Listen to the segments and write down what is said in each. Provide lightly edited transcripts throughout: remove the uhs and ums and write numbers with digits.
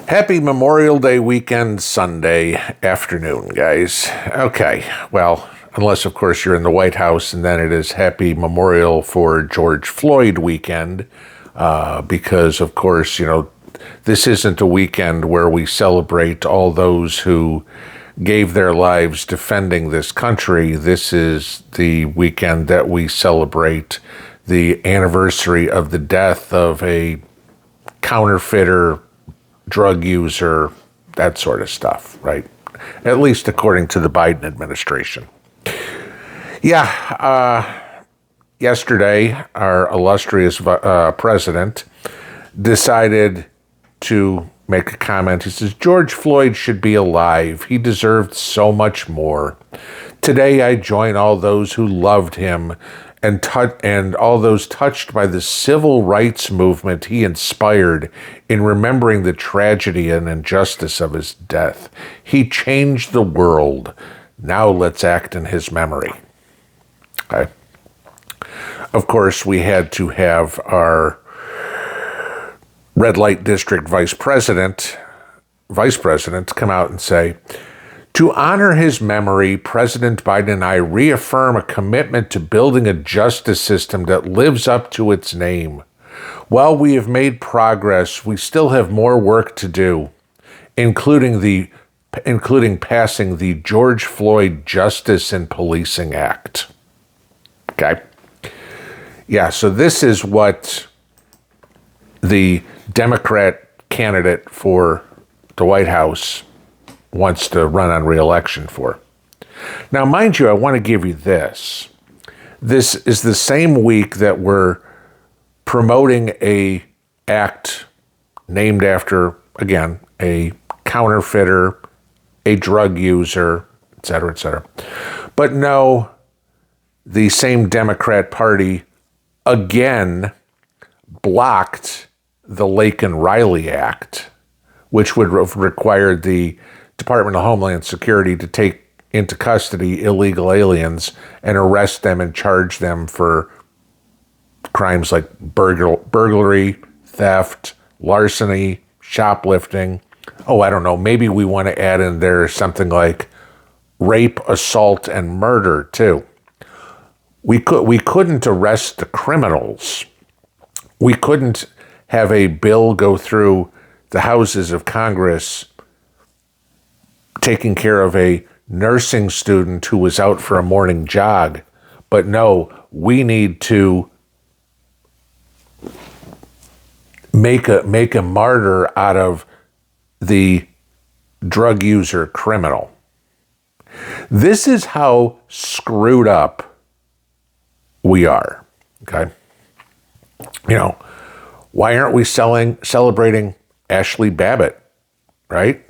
Happy Memorial Day weekend Sunday afternoon, guys. Okay, well, unless, of course, you're in the White House, and then it is Happy Memorial for George Floyd weekend, because, of course, this isn't a weekend where we celebrate all those who gave their lives defending this country. This is the weekend that we celebrate the anniversary of the death of a counterfeiter, drug user, that sort of stuff, right? At least according to the Biden administration. Yesterday, our illustrious president decided to make a comment. He says, George Floyd should be alive. He deserved so much more. Today, I join all those who loved him and all those touched by the civil rights movement he inspired in remembering the tragedy and injustice of his death. He changed the world. Now let's act in his memory. Okay. Of course, we had to have our red light district vice president come out and say, to honor his memory, President Biden and I reaffirm a commitment to building a justice system that lives up to its name. While we have made progress, we still have more work to do, including passing the George Floyd Justice and Policing Act. Okay? Yeah, so this is what the Democrat candidate for the White House wants to run on re-election for. Now, mind you, I want to give you this. This is the same week that we're promoting a act named after, again, a counterfeiter, a drug user, et cetera, et cetera. But no, the same Democrat Party again blocked the Laken Riley Act, which would have required the Department of Homeland Security to take into custody illegal aliens and arrest them and charge them for crimes like burglary, theft, larceny, shoplifting. Oh, I don't know. Maybe we want to add in there something like rape, assault, and murder too. We couldn't arrest the criminals. We couldn't have a bill go through the houses of Congress taking care of a nursing student who was out for a morning jog. But no, we need to make a martyr out of the drug user criminal. This is how screwed up we are, okay? Why aren't we celebrating Ashli Babbitt, right?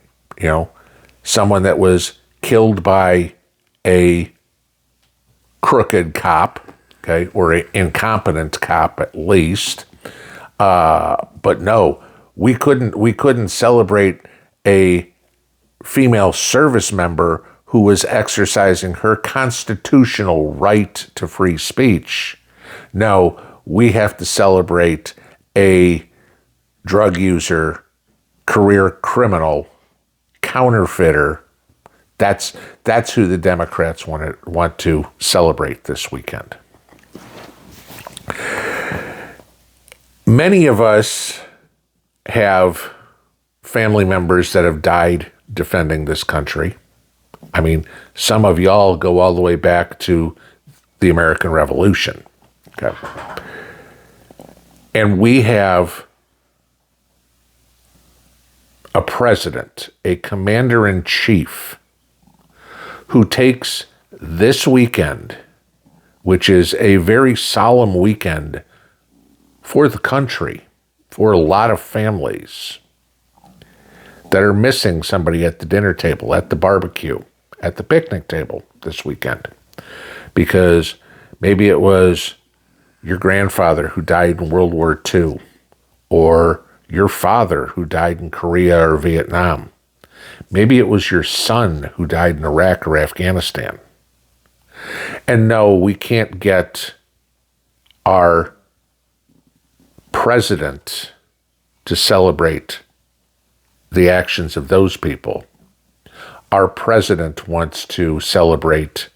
Someone that was killed by a crooked cop, okay, or an incompetent cop at least. But no, we couldn't celebrate a female service member who was exercising her constitutional right to free speech. No, we have to celebrate a drug user, career criminal, counterfeiter. That's who the Democrats want to celebrate this weekend. Many of us have family members that have died defending this country. I mean, some of y'all go all the way back to the American Revolution. Okay. And we have a president, a commander-in-chief, who takes this weekend, which is a very solemn weekend for the country, for a lot of families that are missing somebody at the dinner table, at the barbecue, at the picnic table this weekend. Because maybe it was your grandfather who died in World War II, or your father who died in Korea or Vietnam. Maybe it was your son who died in Iraq or Afghanistan. And no, we can't get our president to celebrate the actions of those people. Our president wants to celebrate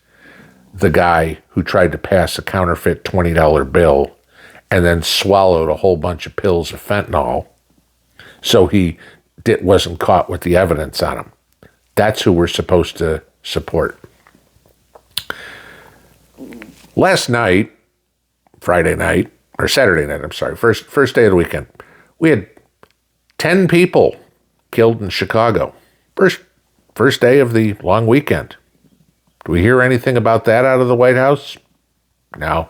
the guy who tried to pass a counterfeit $20 bill and then swallowed a whole bunch of pills of fentanyl so he wasn't caught with the evidence on him. That's who we're supposed to support. Last night, Saturday night, I'm sorry, first day of the weekend, we had 10 people killed in Chicago. First day of the long weekend. Do we hear anything about that out of the White House? No.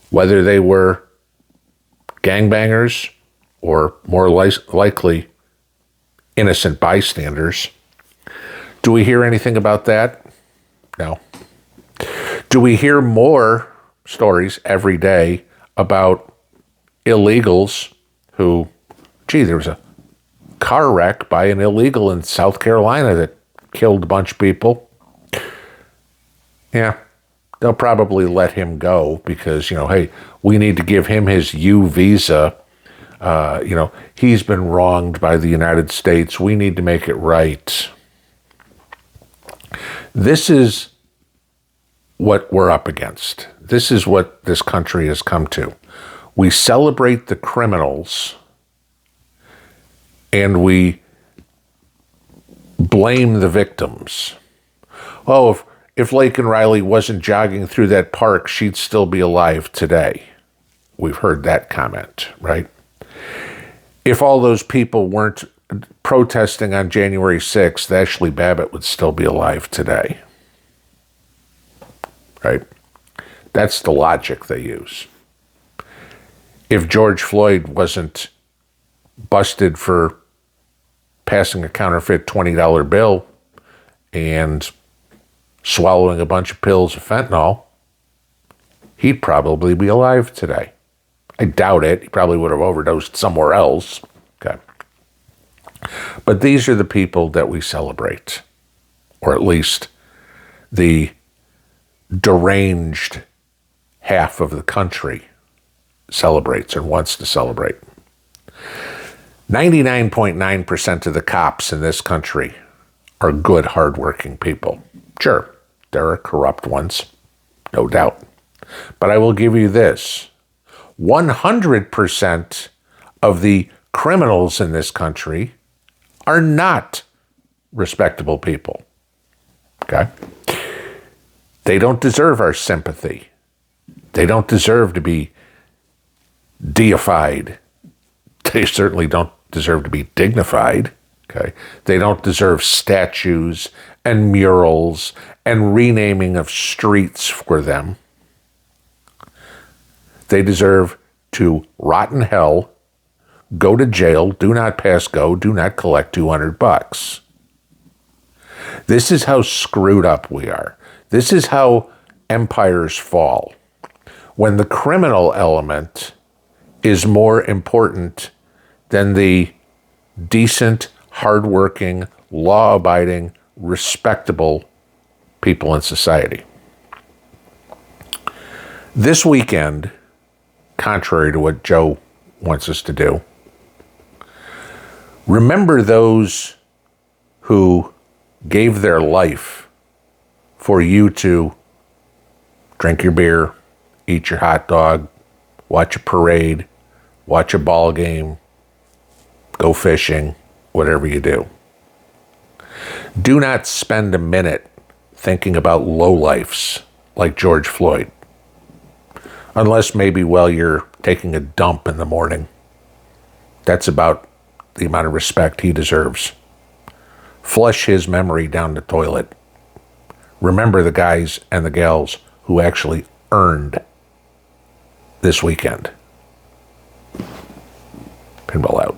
Whether they were gangbangers or more likely innocent bystanders. Do we hear anything about that? No. Do we hear more stories every day about illegals who, there was a car wreck by an illegal in South Carolina that killed a bunch of people? Yeah, they'll probably let him go because, hey, we need to give him his U visa. He's been wronged by the United States. We need to make it right. This is what we're up against. This is what this country has come to. We celebrate the criminals and we blame the victims. Oh, if Laken Riley wasn't jogging through that park, she'd still be alive today. We've heard that comment, right? If all those people weren't protesting on January 6th, Ashli Babbitt would still be alive today. Right? That's the logic they use. If George Floyd wasn't busted for passing a counterfeit $20 bill and swallowing a bunch of pills of fentanyl, he'd probably be alive today. I doubt it. He probably would have overdosed somewhere else. Okay. But these are the people that we celebrate, or at least the deranged half of the country celebrates or wants to celebrate. 99.9% of the cops in this country are good, hardworking people. Sure, there are corrupt ones, no doubt. But I will give you this. 100% of the criminals in this country are not respectable people. Okay? They don't deserve our sympathy. They don't deserve to be deified. They certainly don't deserve to be dignified. Okay? They don't deserve statues and murals and renaming of streets for them. They deserve to rot in hell, go to jail, do not pass go, do not collect $200. This is how screwed up we are. This is how empires fall. When the criminal element is more important than the decent, hardworking, law-abiding, respectable people in society. This weekend, contrary to what Joe wants us to do, remember those who gave their life for you to drink your beer, eat your hot dog, watch a parade, watch a ball game, go fishing, whatever you do. Do not spend a minute thinking about lowlifes like George Floyd. Unless maybe while you're taking a dump in the morning. That's about the amount of respect he deserves. Flush his memory down the toilet. Remember the guys and the gals who actually earned this weekend. Pinball out.